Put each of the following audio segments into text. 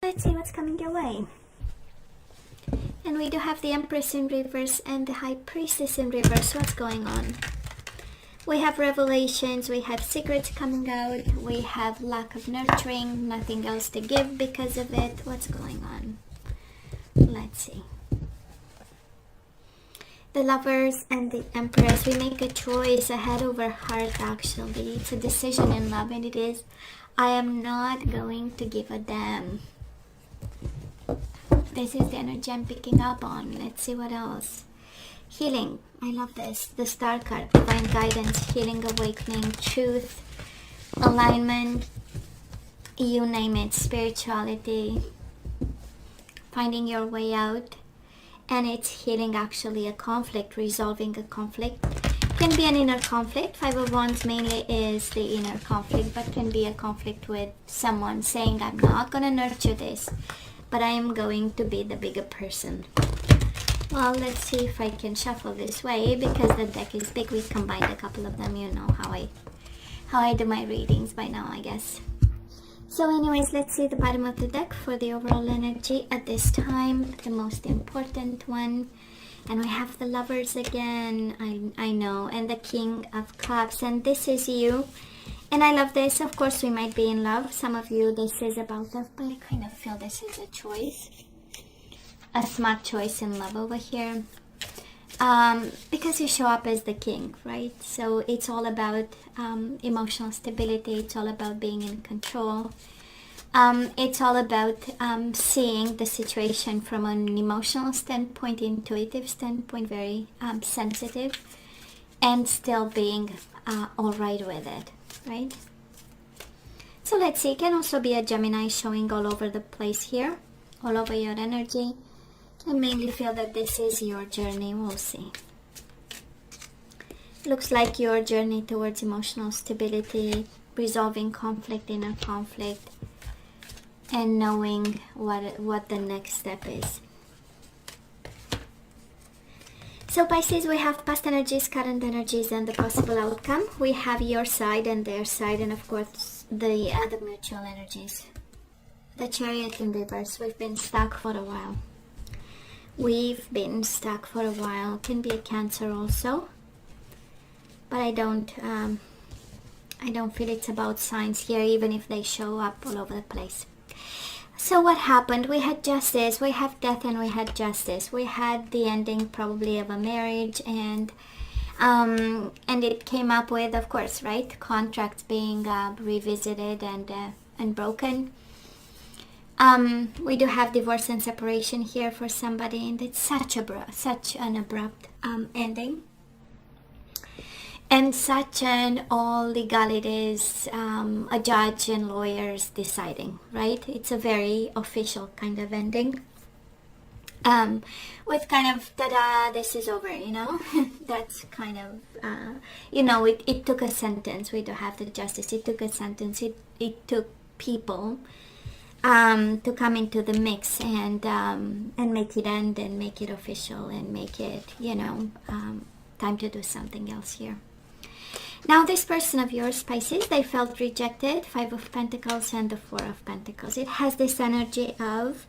let's see what's coming your way. And we do have the Empress in reverse and the High Priestess in reverse. What's going on? We have revelations, we have secrets coming out, we have lack of nurturing, nothing else to give because of it. What's going on? Let's see. The Lovers and the Empress. We make a choice, a head over heart actually. It's a decision in love, and it is, I am not going to give a damn. This is the energy I'm picking up on. Let's see what else. Healing. I love this. The Star card. Divine guidance, healing, awakening, truth, alignment, you name it. Spirituality, finding your way out. And it's healing actually a conflict, resolving a conflict. Can be an inner conflict. Five of Wands mainly is the inner conflict, but can be a conflict with someone saying, I'm not going to nurture this, but I am going to be the bigger person. Well, let's see if I can shuffle this way, because the deck is big. We combined a couple of them. You know how I do my readings by now, I guess. So anyways, let's see the bottom of the deck for the overall energy at this time, the most important one. And we have the Lovers again, I know, and the King of Cups, and this is you. And I love this. Of course, we might be in love. Some of you, this is about love, but I kind of feel this is a choice. A smart choice in love over here. Because you show up as the king, right? So it's all about emotional stability. It's all about being in control. It's all about seeing the situation from an emotional standpoint, intuitive standpoint, very sensitive, and still being all right with it, right? So let's see. It can also be a Gemini showing all over the place here, all over your energy. I mainly feel that this is your journey. We'll see. Looks like your journey towards emotional stability, resolving conflict, inner conflict, and knowing what the next step is. So Pisces, we have past energies, current energies, and the possible outcome. We have your side and their side, and of course the other mutual energies. The Chariot in reverse. We've been stuck for a while. We've been stuck for a while. Can be a Cancer also, but I don't feel it's about signs here, even if they show up all over the place. So what happened? We had justice, we have death, and we had justice. We had the ending probably of a marriage, and it came up with, of course, right, contracts being revisited and broken. We do have divorce and separation here for somebody, and it's such an abrupt ending, and such an all legalities, a judge and lawyers deciding, right? It's a very official kind of ending, with kind of ta-da, this is over, you know. That's kind of you know, it took a sentence. We do have the justice. It took a sentence. It took people to come into the mix and make it end and make it official and make it, you know, time to do something else here. Now this person of yours, Pisces, they felt rejected. Five of Pentacles and the Four of Pentacles. It has this energy of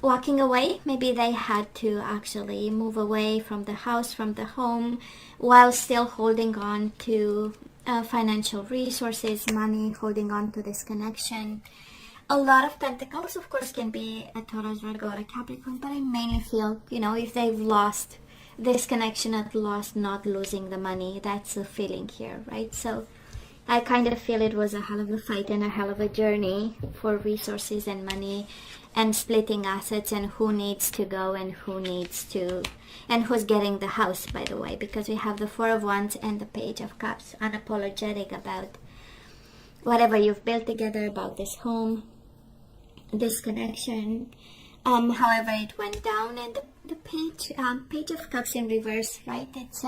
walking away. Maybe they had to actually move away from the house, from the home, while still holding on to financial resources, money, holding on to this connection. A lot of Pentacles, of course, can be a Taurus, Virgo, or a Capricorn, but I mainly feel, you know, if they've lost this connection, at lost, not losing the money, that's the feeling here, right? So I kind of feel it was a hell of a fight and a hell of a journey for resources and money, and splitting assets, and who needs to go and who needs to, and who's getting the house, by the way, because we have the Four of Wands and the Page of Cups, unapologetic about whatever you've built together, about this home, this connection. However, it went down, and the Page of Cups in reverse, right? It's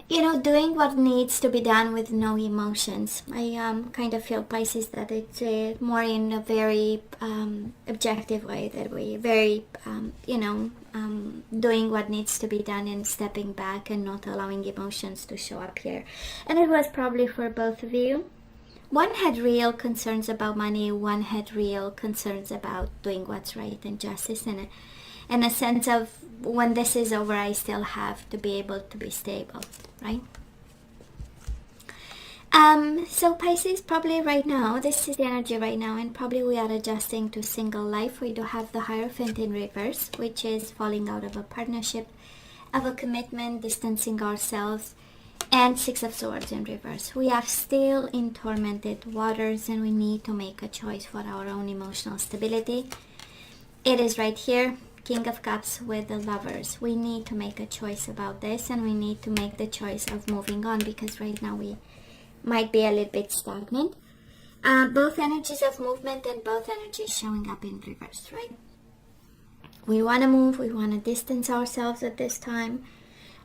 you know, doing what needs to be done with no emotions. I kind of feel, Pisces, that it's more in a very objective way, that we very you know, doing what needs to be done and stepping back and not allowing emotions to show up here. And it was probably for both of you. one had real concerns about money, one had real concerns about doing what's right and justice, and a sense of when this is over, I still have to be able to be stable, right? So Pisces, probably right now, this is the energy right now, and probably we are adjusting to single life. We do have the Hierophant in reverse, which is falling out of a partnership, of a commitment, distancing ourselves, and Six of Swords in reverse. We are still in tormented waters, and we need to make a choice for our own emotional stability. It is right here, King of Cups with the Lovers. We need to make a choice about this, and we need to make the choice of moving on, because right now we might be a little bit stagnant. Both energies of movement and both energies showing up in reverse, right? We want to move, we want to distance ourselves at this time.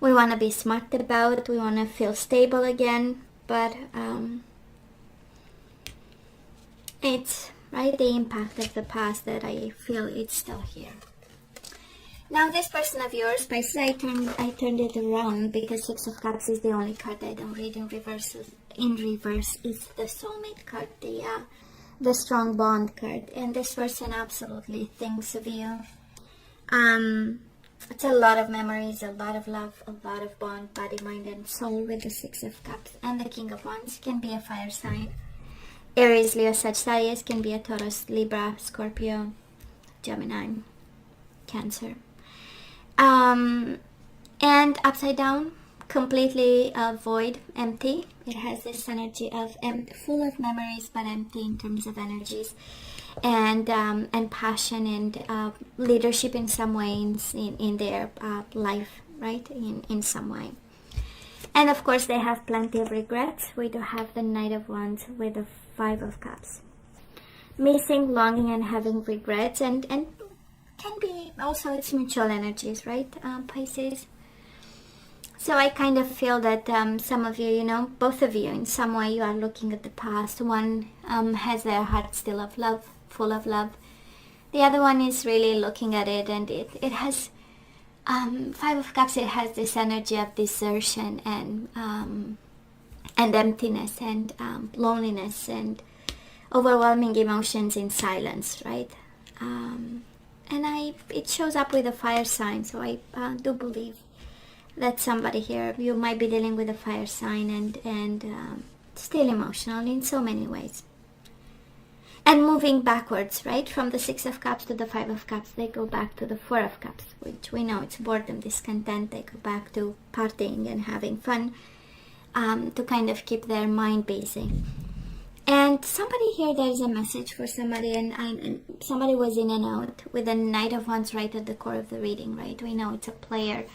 We want to be smart about it, we want to feel stable again, but it's right, the impact of the past that I feel it's still here. Now this person of yours, Pisces, I turned it around because Six of Cups is the only card I don't read in reverse. In reverse is the soulmate card, the strong bond card, and this person absolutely thinks of you. It's a lot of memories, a lot of love, a lot of bond, body, mind, and soul with the Six of Cups. And the King of Wands can be a fire sign. Aries, Leo, Sagittarius can be a Taurus, Libra, Scorpio, Gemini, Cancer. And upside down, completely void, empty. It has this energy of full of memories, but empty in terms of energies, and passion and leadership in some way in their life, right? In some way. And of course, they have plenty of regrets. We do have the Knight of Wands with the Five of Cups. Missing, longing, and having regrets, and can be also its mutual energies, right, Pisces? So I kind of feel that some of you, both of you, in some way you are looking at the past. One has their heart still of love, full of love. The other one is really looking at it, and it has, Five of Cups, it has this energy of desertion and emptiness and loneliness and overwhelming emotions in silence, right? And it shows up with a fire sign, so I do believe that somebody here, you might be dealing with a fire sign and still emotional in so many ways. And moving backwards, right? From the Six of Cups to the Five of Cups, they go back to the Four of Cups, which we know it's boredom, discontent. They go back to partying and having fun, to kind of keep their mind busy. And somebody here, there's a message for somebody, and somebody was in and out with the Knight of Wands right at the core of the reading, right? We know it's a player.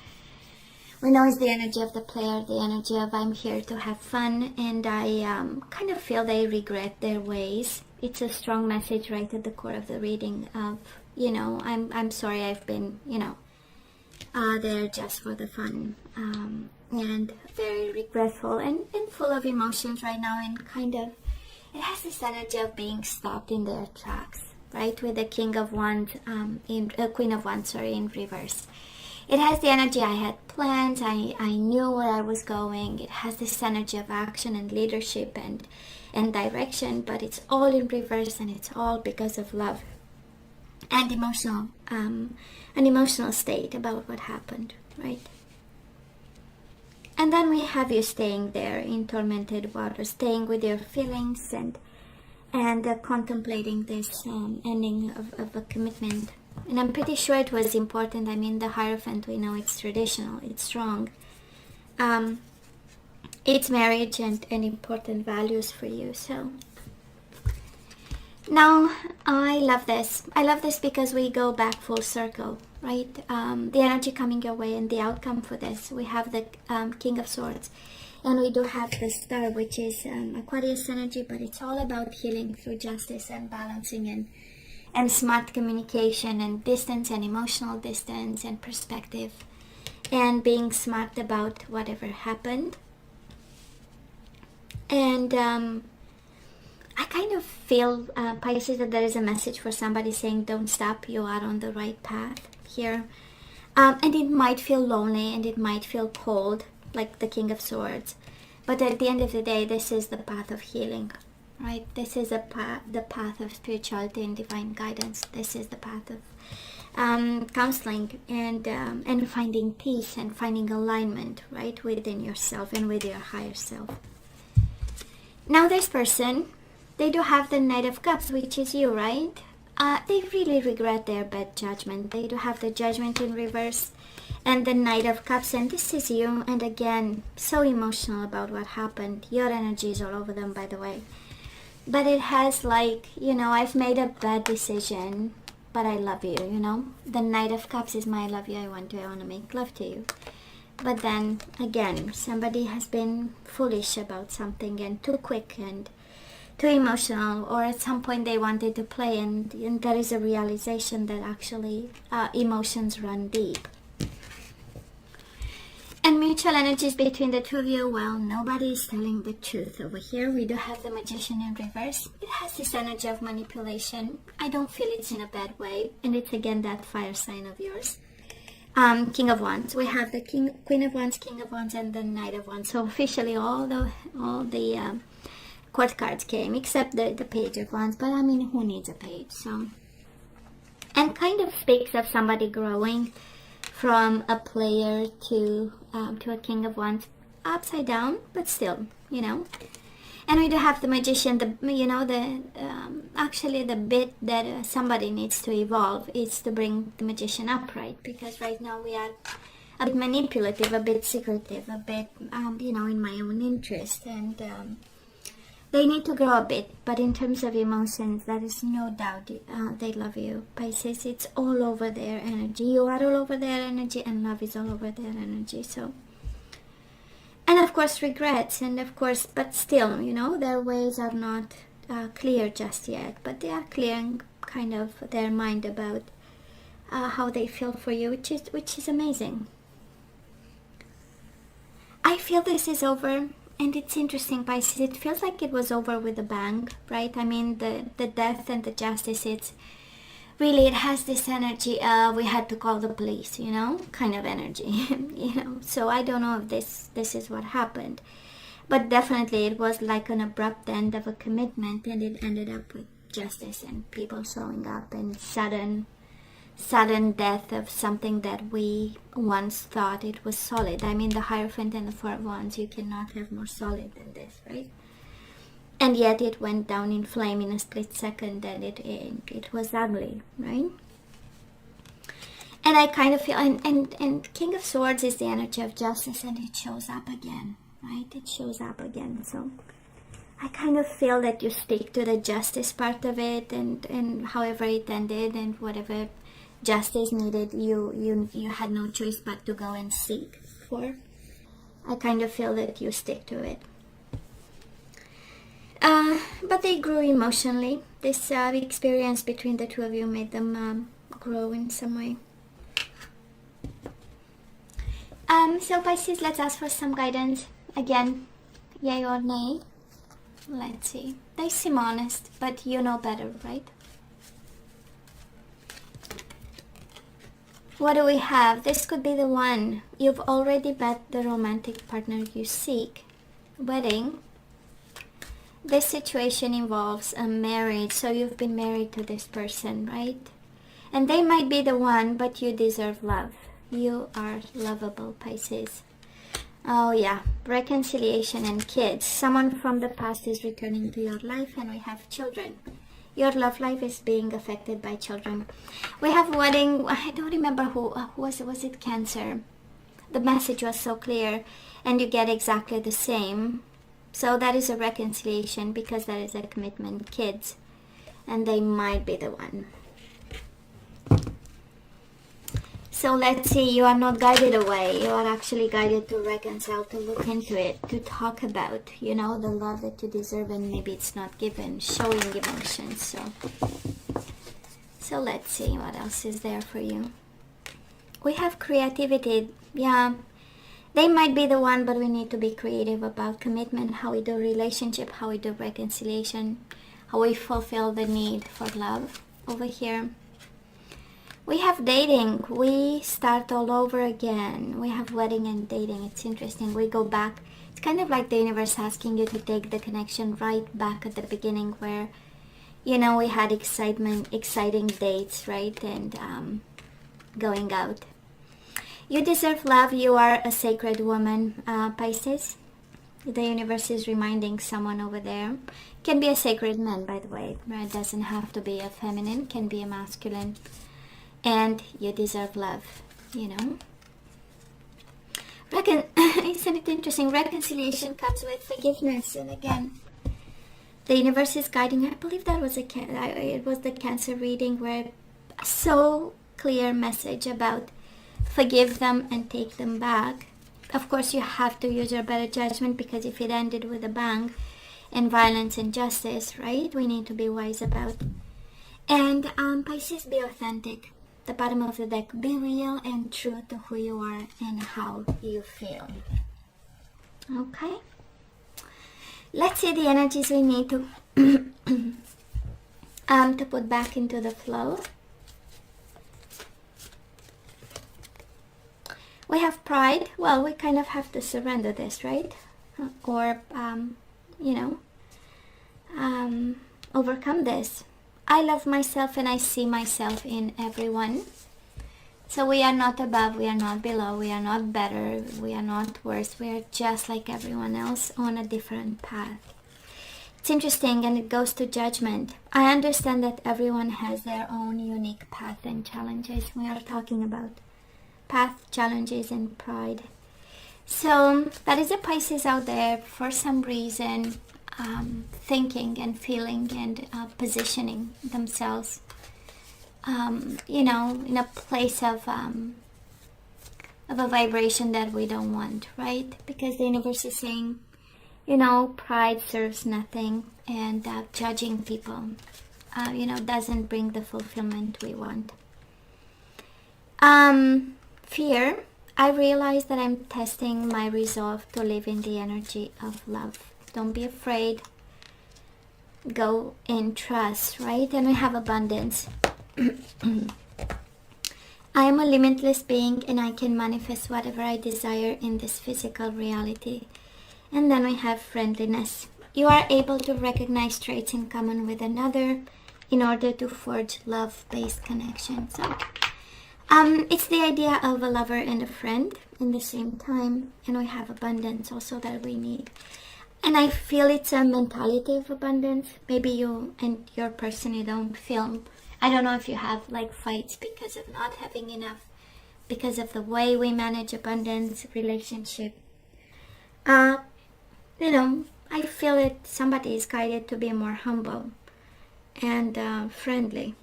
We know it's the energy of the player, the energy of I'm here to have fun, and I kind of feel they regret their ways. It's a strong message right at the core of the reading of, I'm sorry I've been, there just for the fun, and very regretful and full of emotions right now, and kind of, it has this energy of being stopped in their tracks, right? With the King of Wands, Queen of Wands, in reverse. It has the energy, I had plans, I knew where I was going. It has this energy of action and leadership and direction, but it's all in reverse, and it's all because of love and an emotional state about what happened, right? And then we have you staying there in tormented water, staying with your feelings and contemplating this ending of a commitment. And I'm pretty sure it was important. I mean, the Hierophant, we know it's traditional, it's strong. It's marriage and important values for you. So now I love this. I love this because we go back full circle, right? The energy coming your way and the outcome for this. We have the King of Swords, and we do have the Star, which is Aquarius energy, but it's all about healing through justice and balancing and smart communication and distance and emotional distance and perspective and being smart about whatever happened. And I kind of feel, Pisces, that there is a message for somebody saying, don't stop, you are on the right path here. And it might feel lonely and it might feel cold, like the King of Swords. But at the end of the day, this is the path of healing. right? This is the path of spirituality and divine guidance. This is the path of counseling and finding peace and finding alignment, right, within yourself and with your higher self. Now this person, they do have the Knight of Cups, which is you, right? They really regret their bad judgment. They do have the Judgment in reverse and the Knight of Cups, and this is you. And again, so emotional about what happened. Your energy is all over them, by the way. But it has like, you know, I've made a bad decision, but I love you, you know. The Knight of Cups is my love you, I want to make love to you. But then again, somebody has been foolish about something and too quick and too emotional, or at some point they wanted to play, and there is a realization that actually emotions run deep. And mutual energies between the two of you, well, nobody is telling the truth over here. We do have the Magician in reverse. It has this energy of manipulation. I don't feel it's in a bad way, and it's again that fire sign of yours. King of Wands. We have the Queen of Wands, King of Wands, and the Knight of Wands. So officially all the court cards came, except the Page of Wands. But I mean, who needs a page? So, and kind of speaks of somebody growing from a player to a King of Wands, upside down, but still, you know. And we do have the Magician. Actually the bit that somebody needs to evolve is to bring the Magician upright, because right now we are a bit manipulative, a bit secretive, a bit in my own interest, and they need to grow a bit. But in terms of emotions, there is no doubt they love you, Pisces. It's all over their energy. You are all over their energy, and love is all over their energy. So, and of course regrets, and of course, but still, you know, their ways are not clear just yet, but they are clearing kind of their mind about how they feel for you, which is amazing. I feel this is over. And it's interesting, Pisces, it feels like it was over with a bang, right? I mean, the death and the justice, it's really, it has this energy, we had to call the police, you know, kind of energy, you know. So I don't know if this is what happened. But definitely it was like an abrupt end of a commitment, and it ended up with justice and people showing up, and sudden death of something that we once thought it was solid. I mean, the Hierophant and the Four of Wands, you cannot have more solid than this, right? And yet it went down in flame in a split second, and it was ugly, right? And I kind of feel, and King of Swords is the energy of justice, and it shows up again, right? It shows up again. So I kind of feel that you stick to the justice part of it, and however it ended, and whatever justice needed, you had no choice but to go and seek for. I kind of feel that you stick to it. But they grew emotionally. This experience between the two of you made them grow in some way. So Pisces, let's ask for some guidance. Again, yay or nay? Let's see. They seem honest, but you know better, right? What do we have? This could be the one. You've already met the romantic partner you seek. Wedding. This situation involves a marriage, so you've been married to this person, right? And they might be the one, but you deserve love. You are lovable, Pisces. Oh yeah, reconciliation and kids. Someone from the past is returning to your life, and we have children. Your love life is being affected by children. We have wedding. I don't remember who was it Cancer? The message was so clear, and you get exactly the same. So that is a reconciliation, because that is a commitment. Kids, and they might be the one. So let's see, you are not guided away. You are actually guided to reconcile, to look into it, to talk about, you know, the love that you deserve, and maybe it's not given, showing emotions. So let's see what else is there for you. We have creativity. Yeah, they might be the one, but we need to be creative about commitment, how we do relationship, how we do reconciliation, how we fulfill the need for love over here. We have dating. We start all over again. We have wedding and dating. It's interesting. We go back. It's kind of like the universe asking you to take the connection right back at the beginning where, you know, we had exciting dates, right? And going out. You deserve love. You are a sacred woman, Pisces. The universe is reminding someone over there. Can be a sacred man, by the way. It doesn't have to be a feminine. Can be a masculine. And you deserve love, you know. Isn't it interesting? Reconciliation comes with forgiveness. And again, the universe is guiding. I believe that was it was the Cancer reading where so clear message about forgive them and take them back. Of course, you have to use your better judgment, because if it ended with a bang and violence and justice, right? We need to be wise about. And Pisces, be authentic. The bottom of the deck, be real and true to who you are and how you feel. Okay. Let's see the energies we need to to put back into the flow. We have pride. Well, we kind of have to surrender this, right? Or, you know, overcome this. I love myself and I see myself in everyone. So we are not above, we are not below, we are not better, we are not worse. We are just like everyone else on a different path. It's interesting, and it goes to judgment. I understand that everyone has their own unique path and challenges. We are talking about path, challenges, and pride. So that is a Pisces out there for some reason, thinking and feeling and positioning themselves, you know, in a place of a vibration that we don't want, right? Because the universe is saying, you know, pride serves nothing, and judging people, you know, doesn't bring the fulfillment we want. Fear. I realize that I'm testing my resolve to live in the energy of love. Don't be afraid. Go in trust, right? And we have abundance. I am a limitless being, and I can manifest whatever I desire in this physical reality. And then we have friendliness. You are able to recognize traits in common with another in order to forge love-based connections. So, it's the idea of a lover and a friend in the same time, and we have abundance also that we need. And I feel it's a mentality of abundance. Maybe you and your person, you don't feel, I don't know if you have like fights because of not having enough, because of the way we manage abundance, relationship. You know, I feel it, somebody is guided to be more humble and friendly.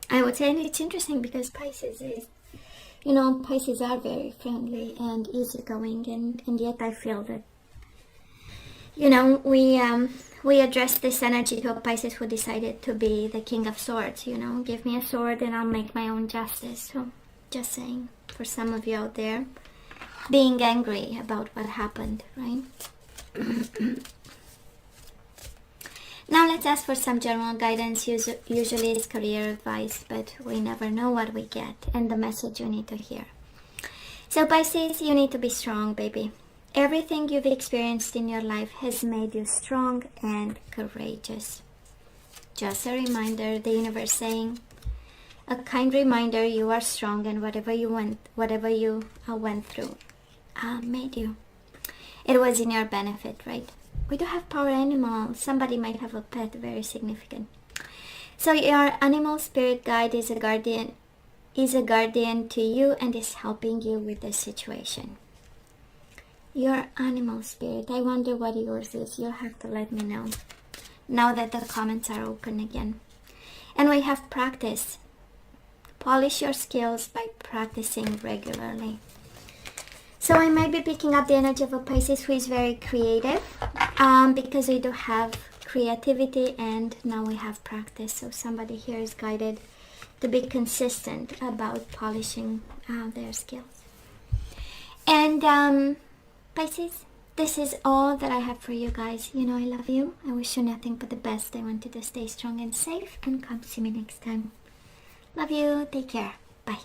I would say, and it's interesting because Pisces is, you know, Pisces are very friendly and easygoing, and yet I feel that, you know, we addressed this energy to a Pisces who decided to be the King of Swords, you know, give me a sword and I'll make my own justice. So, just saying, for some of you out there, being angry about what happened, right? Now let's ask for some general guidance. Usually it's career advice, but we never know what we get and the message you need to hear. So Pisces, you need to be strong, baby. Everything you've experienced in your life has made you strong and courageous. Just a reminder, the universe saying, a kind reminder, you are strong, and whatever you went through made you. It was in your benefit, right? We do have power animals. Somebody might have a pet, very significant. So your animal spirit guide is a guardian to you and is helping you with the situation. Your animal spirit, I wonder what yours is. You'll have to let me know now that the comments are open again. And we have practice. Polish your skills by practicing regularly. So I might be picking up the energy of a Pisces who is very creative, because we do have creativity and now we have practice. So somebody here is guided to be consistent about polishing their skills. And Pisces, this is all that I have for you guys. You know I love you. I wish you nothing but the best. I want you to stay strong and safe, and come see me next time. Love you. Take care. Bye.